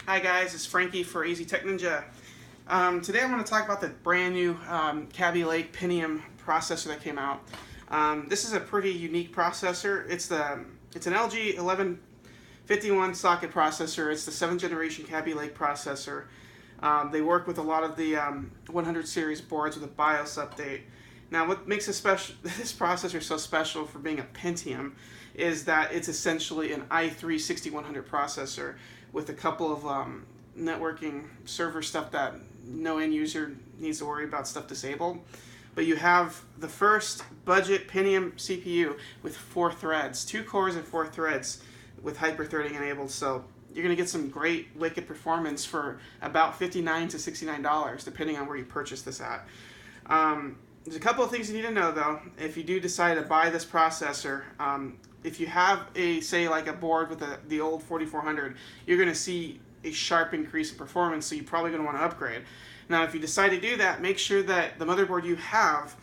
Hi guys, it's Frankie for Easy Tech Ninja. Today I'm going to talk about the brand new Kaby Lake Pentium processor that came out. This is a pretty unique processor. It's an LG 1151 socket processor. It's the 7th generation Kaby Lake processor. They work with a lot of the 100 series boards with a BIOS update. Now, what makes this processor so special for being a Pentium is that it's essentially an i3 6100 processor with a couple of networking server stuff that no end user needs to worry about stuff disabled. But you have the first budget Pentium CPU with 4 threads, 2 cores and 4 threads with hyper-threading enabled. So you're going to get some great wicked performance for about $59 to $69, depending on where you purchase this at. There's a couple of things you need to know though. If you do decide to buy this processor, if you have say like a board with the old 4400, you're going to see a sharp increase in performance, so you're probably going to want to upgrade. Now, if you decide to do that, make sure that the motherboard you have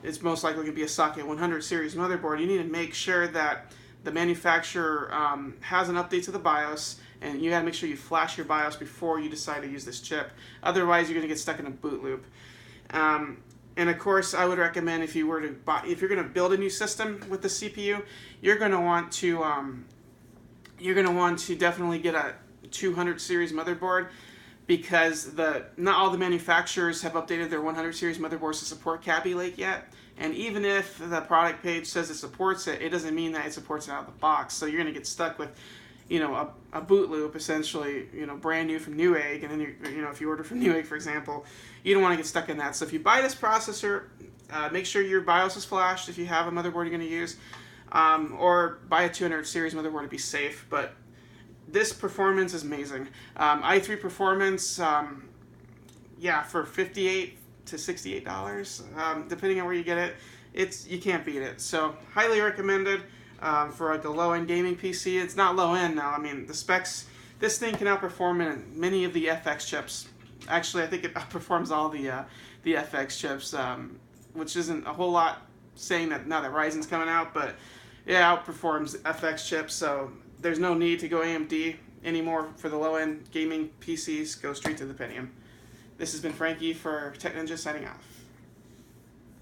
is most likely going to be a socket 100 series motherboard. You need to make sure that the manufacturer has an update to the BIOS, and you got to make sure you flash your BIOS before you decide to use this chip. Otherwise, you're going to get stuck in a boot loop. And of course, I would recommend if you're going to build a new system with the CPU, you're going to want to definitely get a 200 series motherboard, because not all the manufacturers have updated their 100 series motherboards to support Kaby Lake yet. And even if the product page says it supports it, it doesn't mean that it supports it out of the box. So you're going to get stuck with, a boot loop, essentially, brand new from Newegg, and then if you order from Newegg, for example, you don't want to get stuck in that. So if you buy this processor, make sure your BIOS is flashed if you have a motherboard you're going to use, or buy a 200 series motherboard to be safe. But this performance is amazing. i3 performance, for $58 to $68, depending on where you get it, you can't beat it. So highly recommended. For like a low-end gaming PC. It's not low-end now. I mean, the specs, this thing can outperform in many of the FX chips. Actually, I think it outperforms all the FX chips, which isn't a whole lot saying that now that Ryzen's coming out, but it outperforms FX chips, so there's no need to go AMD anymore for the low-end gaming PCs. Go straight to the Pentium. This has been Frankie for Tech Ninja signing off.